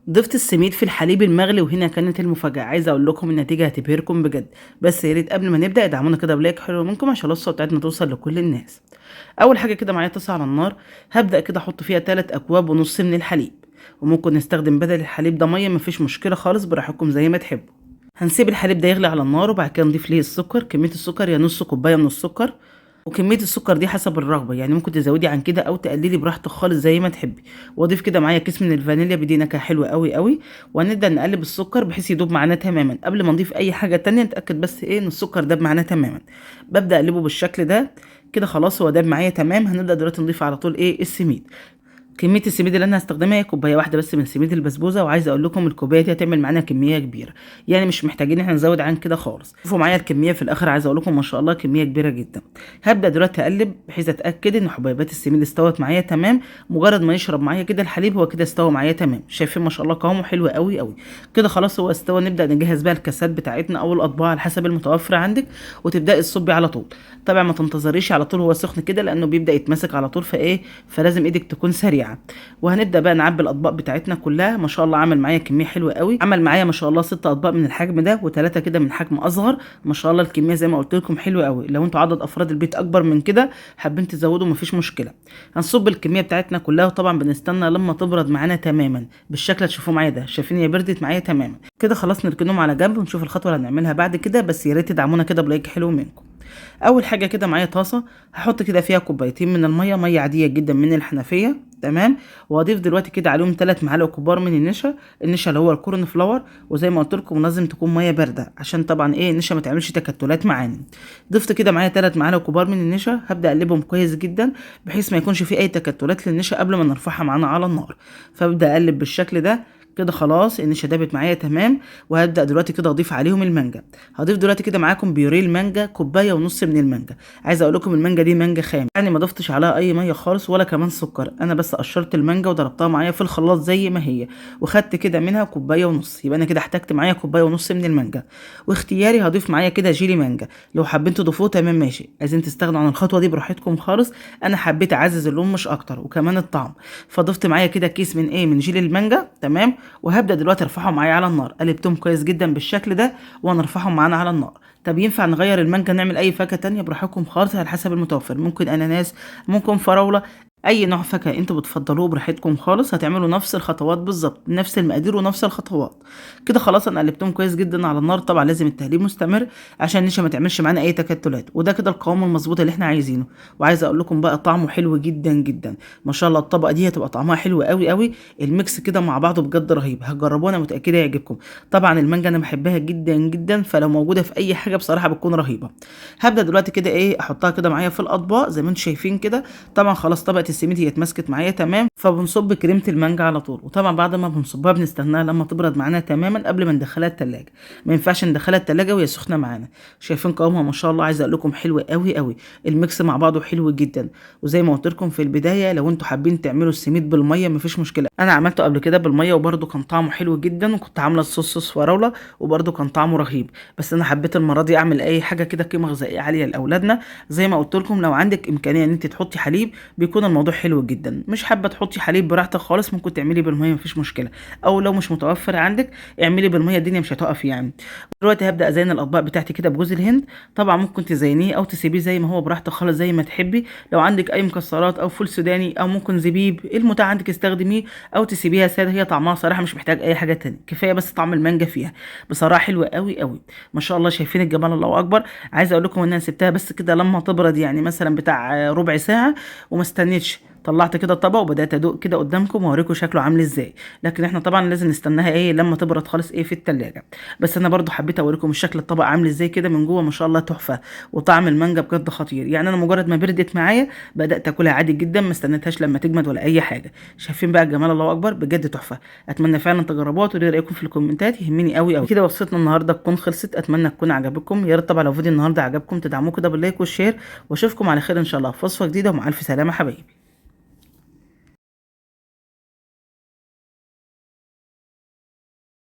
ضفت السميد في الحليب المغلي وهنا كانت المفاجأة. عايزة اقول لكم النتيجة هتبهركم بجد. بس يا ريت قبل ما نبدأ ادعمونا كده بلايك حلو منكم عشان الوصفة بتاعتنا توصل لكل الناس. اول حاجة كده معايا طاسة على النار، هبدأ كده احط فيها 3 اكواب ونص من الحليب، وممكن نستخدم بدل الحليب ده مية، مفيش مشكلة خالص، براحتكم زي ما تحبوا. هنسيب الحليب ده يغلي على النار وبعد كده نضيف ليه السكر. كمية السكر يا نص كوباية من السكر، وكمية السكر دي حسب الرغبة، يعني ممكن تزودي عن كده او تقللي براحتك خالص زي ما تحبي. واضيف كده معايا كيس من الفانيليا بيدي نكهة حلوة قوي قوي. وهنبدأ نقلب السكر بحيث يدوب معانا تماما. قبل ما نضيف اي حاجة تانية نتأكد بس ان السكر داب معانا تماما. ببدأ اقلبه بالشكل ده كده. خلاص هو داب معايا تمام. هنبدأ دلوقتي نضيف على طول السميد. كميه السميد اللي انا هستخدمها هي كوبايه واحده بس من سميد البسبوسه، وعايزه اقول لكم الكوبايه دي هتعمل معانا كميه كبيره، يعني مش محتاجين احنا نزود عن كده خالص. شوفوا معايا الكميه في الاخر، عايزه اقول لكم ما شاء الله كميه كبيره جدا. هبدا دلوقتي اقلب بحيث اتاكد ان حبيبات السميد استوت معايا تمام. مجرد ما يشرب معايا كده الحليب هو كده استوى معايا تمام. شايفين ما شاء الله قوامه حلو قوي قوي كده. خلاص هو استوى. نبدا نجهز بقى الكاسات بتاعتنا او الاطباق على حسب المتوفر عندك، وتبداي تصبي على طول. طبعا ما تنتظريش على طول هو سخن كده لانه بيبدا يتمسك على طول، فلازم ايدك تكون سريعه. وهنبدا بقى نعبي الاطباق بتاعتنا كلها. ما شاء الله عمل معايا كميه حلوه قوي. عمل معايا ما شاء الله 6 اطباق من الحجم ده و3 كده من حجم اصغر. ما شاء الله الكميه زي ما قلت لكم حلوه قوي. لو انتوا عدد افراد البيت اكبر من كده حابين تزودوا مفيش مشكله. هنصب الكميه بتاعتنا كلها، وطبعا بنستنى لما تبرد معانا تماما بالشكل اللي تشوفوه معايا ده. شايفين هي بردت معايا تماما كده. خلاص نركنهم على جنب ونشوف الخطوه اللي هنعملها بعد كده. بس يا ريت تدعمونا كده بلايك حلو منكم. اول حاجه كده معايا طاسه، هحط كده فيها كوبايتين من الميه، ميه عاديه جدا من الحنفيه تمام. وهضيف دلوقتي كده عليهم 3 معالق كبار من النشا. النشا اللي هو الكورن فلاور. وزي ما قلت لكم لازم تكون ميه بارده عشان طبعا النشا ما تعملش تكتلات معانا. ضفت كده معايا 3 معالق كبار من النشا. هبدا اقلبهم كويس جدا بحيث ما يكونش في اي تكتلات للنشا قبل ما نرفعها معانا على النار. فابدا اقلب بالشكل ده كده. خلاص النشا دابت معايا تمام. وهبدا دلوقتي كده اضيف عليهم المانجا. هضيف دلوقتي كده معاكم بيوريه المانجا، كوبايه ونص من المانجا. عايز اقول لكم المانجا دي مانجا خام، يعني ما ضفتش عليها اي ميه خالص ولا كمان سكر. انا بس قشرت المانجا وضربتها معايا في الخلاط زي ما هي، وخدت كده منها كوبايه ونص. يبقى انا كده احتجت معايا كوبايه ونص من المانجا. واختياري هضيف معايا كده جيلي مانجا. لو حابين تضيفوه تمام ماشي، عايزين تستغنوا عن الخطوه دي براحتكم خالص. انا حبيت اعزز اللون مش اكتر وكمان الطعم. فضفت معايا كده كيس من جيلي المانجا تمام. وهبدا دلوقتي ارفعهم معايا على النار. قلبتهم كويس جدا بالشكل ده ونرفعهم معانا على النار. طب ينفع نغير المانجا نعمل اي فاكهه تانية؟ براحتكم خالص على حسب المتوفر. ممكن اناناس، ممكن فراوله، اي نوع فاكهه انتوا بتفضلوه براحتكم خالص. هتعملوا نفس الخطوات بالظبط، نفس المقادير ونفس الخطوات كده. خلاص انا قلبتهم كويس جدا على النار. طبعا لازم التقليب مستمر عشان النشا ما تعملش معانا اي تكتلات. وده كده القوام المظبوط اللي احنا عايزينه. وعايزه اقول لكم بقى طعمه حلو جدا جدا. ما شاء الله الطبقه دي هتبقى طعمها حلو قوي قوي. الميكس كده مع بعضه بجد رهيب. هتجربوه انا متاكده يعجبكم. طبعا المانجا انا بحبها جدا جدا، فلو موجوده في اي حاجه بصراحه بتكون رهيبه. هبدا دلوقتي كده احطها كده معايا في الاطباق زي ما انتم شايفين كده. طبعا خلاص طبقه السميد هي اتمسكت معايا تمام. فبنصب كريمه المانجا على طول. وطبعا بعد ما بنصبها بنستناها لما تبرد معانا تماما قبل ما ندخلها التلاجة. ما ينفعش ندخلها التلاجة وهي سخنه معانا. شايفين قوامها ما شاء الله. عايزه اقول لكم حلو قوي قوي. الميكس مع بعضه حلو جدا. وزي ما قلت لكم في البدايه لو انتوا حابين تعملوا السميد بالميه مفيش مشكله. انا عملته قبل كده بالميه وبرده كان طعمه حلو جدا. وكنت عامله صوص فراوله وبرده كان طعمه رهيب. بس انا حبيت المره دي اعمل اي حاجه كده قيمه غذائيه عاليه لاولادنا. زي ما قلت لكم لو عندك امكانيه ان انت تحطي حليب بيكون الموضوع حلو جدا. مش حابه تحطي حليب براحتك خالص، ممكن تعملي بالميه مفيش مشكله. او لو مش متوفر عندك اعملي بالميه، الدنيا مش هتقف يعني. دلوقتي هبدا ازين الاطباق بتاعتي كده بجوز الهند. طبعا ممكن تزينيه او تسيبيه زي ما هو براحتك خالص زي ما تحبي. لو عندك اي مكسرات او فول سوداني او ممكن زبيب المتاح عندك استخدميه، او تسيبيها ساده. هي طعمها صراحه مش محتاج اي حاجه تانية، كفايه بس طعم المانجا فيها. بصراحه حلوه قوي قوي. ما شاء الله شايفين الجمال الله اكبر. عايزه اقول لكم ان انا سبتها بس كده لما تبرد، يعني مثلا بتاع ربع ساعه وما استنيتش. طلعت كده الطبق وبدات ادوق كده قدامكم واوريكم شكله عامل ازاي. لكن احنا طبعا لازم نستناها لما تبرد خالص في التلاجة. بس انا برضو حبيت اوريكم الشكل الطبق عامل ازاي كده من جوه. ما شاء الله تحفه. وطعم المانجا بجد خطير. يعني انا مجرد ما بردت معايا بدات اكلها عادي جدا، ما استنيتهاش لما تجمد ولا اي حاجه. شايفين بقى الجمال الله اكبر بجد تحفه. اتمنى فعلا تجربوها وتقولوا لي رايكم في الكومنتات، يهمني قوي قوي. كده وصفتنا النهارده تكون خلصت. اتمنى تكون عجبكم. يا ريت طبعا لو فيديو النهارده عجبكم تدعموه كده باللايك والشير. واشوفكم على خير ان شاء الله في وصفه جديده ومع الف سلامه حبايبي.